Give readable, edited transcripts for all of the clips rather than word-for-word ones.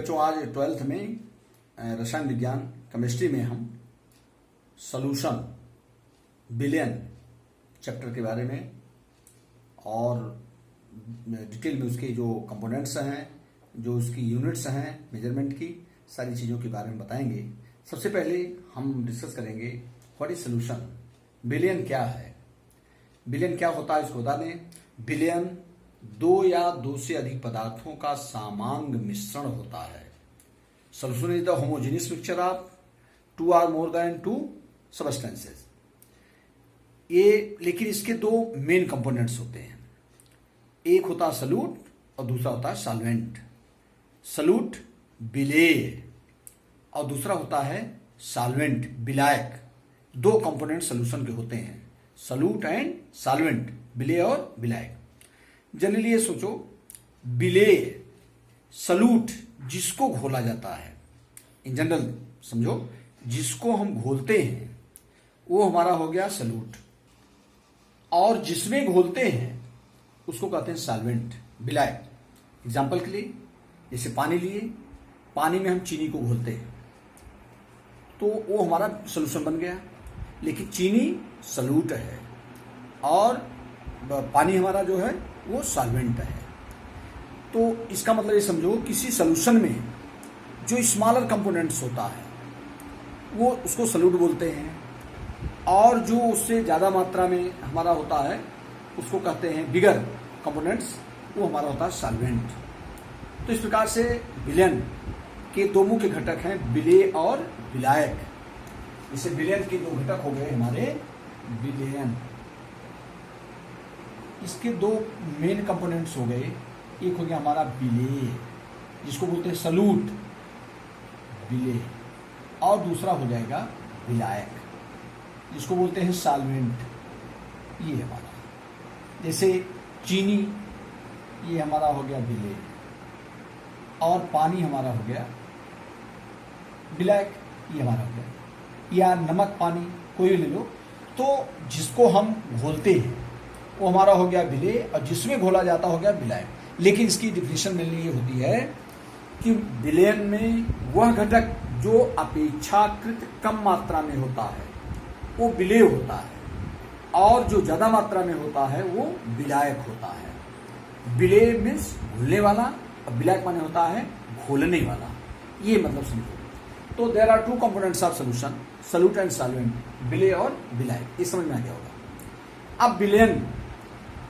बच्चों, आज 12th में रसायन विज्ञान केमिस्ट्री में हम सॉल्यूशन विलयन चैप्टर के बारे में और डिटेल में उसके जो कंपोनेंट्स हैं, जो उसकी यूनिट्स हैं मेजरमेंट की, सारी चीज़ों के बारे में बताएंगे। सबसे पहले हम डिस्कस करेंगे व्हाट इज सॉल्यूशन। विलयन क्या है, विलयन क्या होता है इसको बता दें। विलयन दो या दो से अधिक पदार्थों का सामांग मिश्रण होता है। Solution is the homogeneous mixture of two or more than two substances. ये लेकिन इसके दो मेन कंपोनेंट्स होते हैं, एक होता है सॉल्यूट और दूसरा होता है सॉल्वेंट। सॉल्यूट विलेय और दूसरा होता है सॉल्वेंट विलायक। दो कंपोनेंट सॉल्यूशन के होते हैं, सॉल्यूट एंड सॉल्वेंट, विलेय और विलायक। जनरली ये सोचो, विलेय सॉल्यूट जिसको घोला जाता है, इन जनरल समझो जिसको हम घोलते हैं वो हमारा हो गया सॉल्यूट, और जिसमें घोलते हैं उसको कहते हैं सॉल्वेंट, विलायक। एग्जाम्पल के लिए जैसे पानी लिए, पानी में हम चीनी को घोलते हैं तो वो हमारा सॉल्यूशन बन गया, लेकिन चीनी सॉल्यूट है और पानी हमारा जो है वो सॉल्वेंट है। तो इसका मतलब ये समझो, किसी सॉल्यूशन में जो स्मॉलर कंपोनेंट्स होता है वो उसको सॉल्यूट बोलते हैं, और जो उससे ज़्यादा मात्रा में हमारा होता है उसको कहते हैं बिगर कंपोनेंट्स, वो हमारा होता है सॉल्वेंट। तो इस प्रकार से विलयन के दो मुख्य घटक हैं, विलेय और विलायक। जैसे विलयन के दो घटक हो गए हमारे विलयन, इसके दो मेन कंपोनेंट्स हो गए, एक हो गया हमारा विलेय जिसको बोलते हैं सॉल्यूट विलेय, और दूसरा हो जाएगा विलायक जिसको बोलते हैं सॉल्वेंट। ये हमारा जैसे चीनी, ये हमारा हो गया विलेय, और पानी हमारा हो गया विलायक, ये हमारा हो गया। या नमक पानी कोई ले लो, तो जिसको हम घोलते हैं वो हमारा हो गया विलेय, और जिसमें घोला जाता हो गया विलायक। लेकिन इसकी डिफिनेशन मेनली ये होती है कि विलयन में वह घटक जो अपेक्षाकृत कम मात्रा में होता है वो विलेय होता है, और जो ज्यादा मात्रा में होता है वो विलायक होता है। विलेय मीन्स घुलने वाला और विलायक माने होता है घोलने वाला। ये मतलब समझो। तो there are two components of solution, solute and solvent, विलेय और विलायक। ये समझ में आ गया होगा। अब विलयन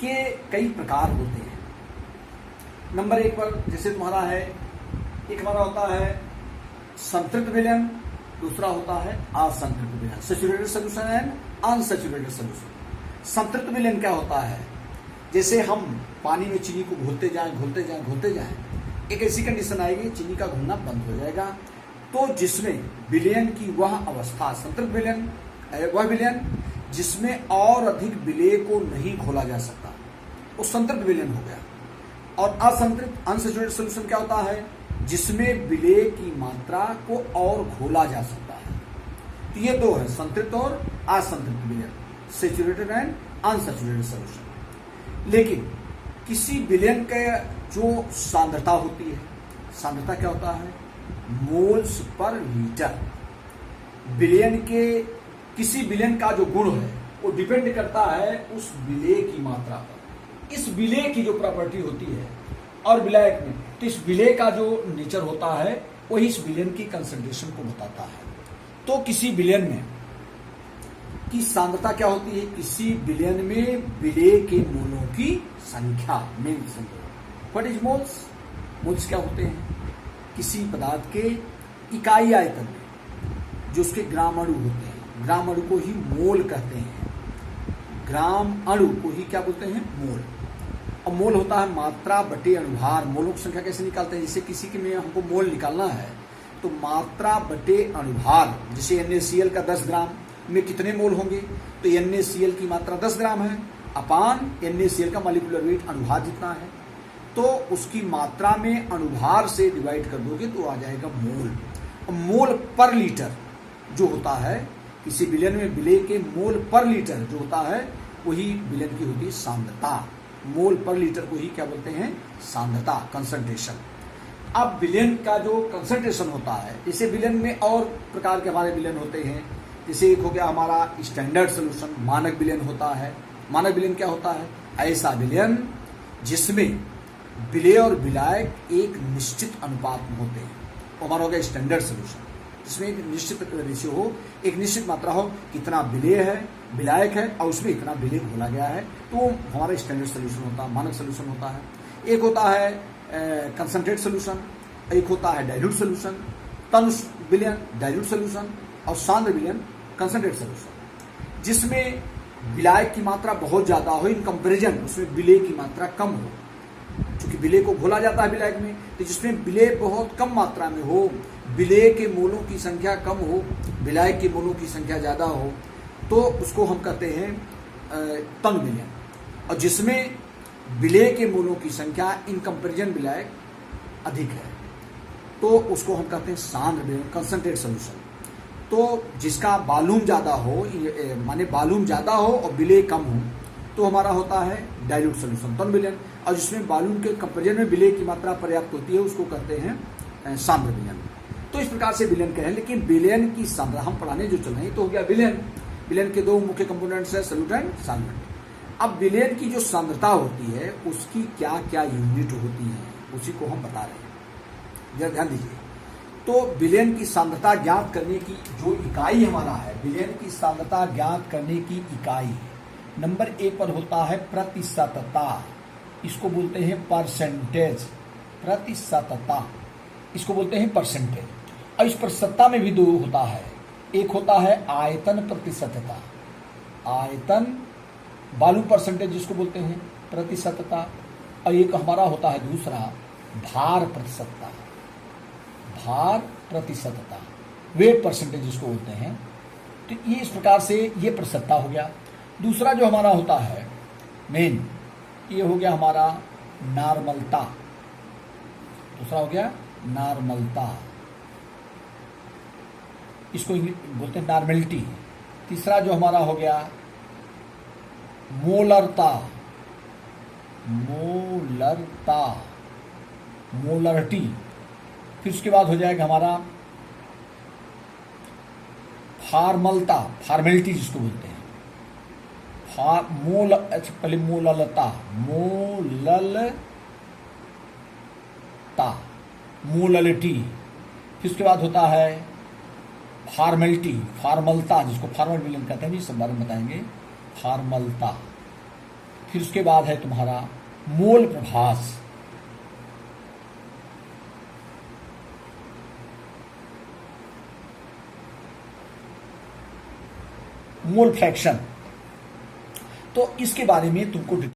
के कई प्रकार होते हैं। नंबर एक पर जैसे तुम्हारा है, एक हमारा होता है संतृप्त विलयन, दूसरा होता है असंतृप्त विलयन, saturated solution and unsaturated solution. संतृप्त विलयन क्या होता है, जैसे हम पानी में चीनी को घोलते जाएं, एक ऐसी कंडीशन आएगी चीनी का घुलना बंद हो जाएगा, तो जिसमें विलयन की वह अवस्था, संतृप्त विलयन वह विलयन जिसमें और अधिक विलेय को नहीं घोला जा सकता, वो संतृप्त विलयन हो गया। और असंतृप्त अनसैचुरेटेड सॉल्यूशन क्या होता है, जिसमें विलेय की मात्रा को और घोला जा सकता है। तो ये दो है, संतृप्त और असंतृप्त विलयन, सैचुरेटेड एंड अनसैचुरेटेड सॉल्यूशन। लेकिन किसी विलयन के जो सांद्रता होती है, सांद्रता क्या होता है, मोल्स पर लीटर। विलयन के किसी विलयन का जो गुण है वो डिपेंड करता है उस विलेय की मात्रा पर। इस विलेय की जो प्रॉपर्टी होती है, और विलायक में तो इस विलेय का जो नेचर होता है वही इस विलयन की कंसंट्रेशन को बताता है। तो किसी विलयन में की सांद्रता क्या होती है, किसी विलयन में विलेय के मोलों की संख्या, मेन संख्या। व्हाट इज मोल्स, मोल्स क्या होते हैं, किसी पदार्थ के इकाई आयतन में जो उसके ग्राम अणु होते हैं, ग्राम अणु को ही मोल कहते हैं। ग्राम अणु को ही क्या बोलते हैं, मोल। और मोल होता है मात्रा बटे अणुभार। मोलों की संख्या कैसे निकालते हैं, जैसे किसी के में हमको मोल निकालना है तो मात्रा बटे अणुभार, जैसे NaCl का 10 ग्राम में कितने मोल होंगे, तो NaCl की मात्रा 10 ग्राम है, अपान NaCl का मॉलिक्यूलर वेट अणुभार जितना है, तो उसकी मात्रा में अणुभार से डिवाइड कर दोगे तो आ जाएगा मोल। और मोल पर लीटर जो होता है, किसी विलयन में विलेय के मोल पर लीटर जो होता है वही विलयन की होती है सांद्रता। मोल पर लीटर को ही क्या बोलते हैं, सांद्रता, कंसंट्रेशन। अब विलेन का जो कंसंट्रेशन होता है, जैसे विलेन में और प्रकार के हमारे विलेन होते हैं। जैसे एक हो गया हमारा स्टैंडर्ड सोल्यूशन, मानक विलेन होता है। मानक विलेन क्या होता है? ऐसा विलेन जिसमें विलेय और विलायक एक निश्चित अनुपात में होते हैं, वो हमारा हो गया स्टैंडर्ड सोल्यूशन, जिसमें एक निश्चित रेशियो हो, एक निश्चित मात्रा हो, कितना विलेय है, विलायक है और उसमें इतना विलेय घोला गया है, तो हमारा स्टैंडर्ड सोल्यूशन होता है, मानक सोल्यूशन होता है। एक होता है कंसंट्रेट सोल्यूशन, एक होता है डाइल्यूट सोल्यूशन, तनु विलयन डाइल्यूट सोल्यूशन और सांद्र विलयन कंसंट्रेट सोल्यूशन, जिसमें विलायक की मात्रा बहुत ज्यादा हो इन कंपेरिजन, उसमें विलेय की मात्रा कम हो। क्योंकि विलेय को घोला जाता है विलायक में, तो जिसमें विलेय बहुत कम मात्रा में हो, विलेय के मोलों की संख्या कम हो, विलायक के मोलों की संख्या ज्यादा हो, तो उसको हम कहते हैं तनु विलयन। और जिसमें विलेय के मोलों की संख्या इन कंपेरिजन विलायक अधिक है, तो उसको हम कहते हैं सांद्र विलयन कंसंट्रेट सोल्यूशन। तो जिसका वॉल्यूम ज्यादा हो, माने वॉल्यूम ज्यादा हो और विलेय कम हो, तो हमारा होता है डाइल्यूट सोल्यूशन तनु विलयन। और जिसमें वॉल्यूम के कंपेरिजन में विलेय की मात्रा पर्याप्त होती है, उसको कहते हैं सांद्र विलयन। तो इस प्रकार से विलयन कहें। लेकिन विलयन की सांद्रता हम पढ़ाने जो चल रहे हैं, तो हो गया विलयन। विलयन के दो मुख्य कंपोनेंट्स है, सॉल्यूट एंड सॉल्वेंट। अब विलयन की जो सांद्रता होती है, उसकी क्या क्या यूनिट होती है, उसी को हम बता रहे हैं, जरा ध्यान दीजिए। तो विलयन की सांद्रता ज्ञात करने की जो इकाई हमारा है, विलयन की सांद्रता ज्ञात करने की इकाई नंबर 1 पर होता है प्रतिशतता, इसको बोलते हैं परसेंटेज। प्रतिशतता इसको बोलते हैं परसेंटेज। और इस प्रतिशतता में भी दो होता है, एक होता है आयतन प्रतिशतता, आयतन वॉल्यूम परसेंटेज जिसको बोलते हैं प्रतिशतता, और एक हमारा होता है दूसरा भार प्रतिशतता, भार प्रतिशतता, वेट परसेंटेज जिसको बोलते हैं। तो ये इस प्रकार से ये प्रतिशतता हो गया। दूसरा जो हमारा होता है मेन, ये हो गया हमारा नॉर्मलता, दूसरा हो गया नॉर्मलता, इसको बोलते हैं नॉर्मेलिटी। तीसरा जो हमारा हो गया मोलरता, मोलरता, मोलरिटी। फिर उसके बाद हो जाएगा हमारा फार्मलता, फार्मेलिटी जिसको बोलते हैं। पहले मोललता, मोललता, मोललिटी। फिर उसके बाद होता है फार्मेलिटी, फार्मलता जिसको फार्मल विलयन कहते हैं, इस बारे में बताएंगे, फार्मलता। फिर उसके बाद है तुम्हारा मोल प्रभास, मोल फ्रैक्शन। तो इसके बारे में तुमको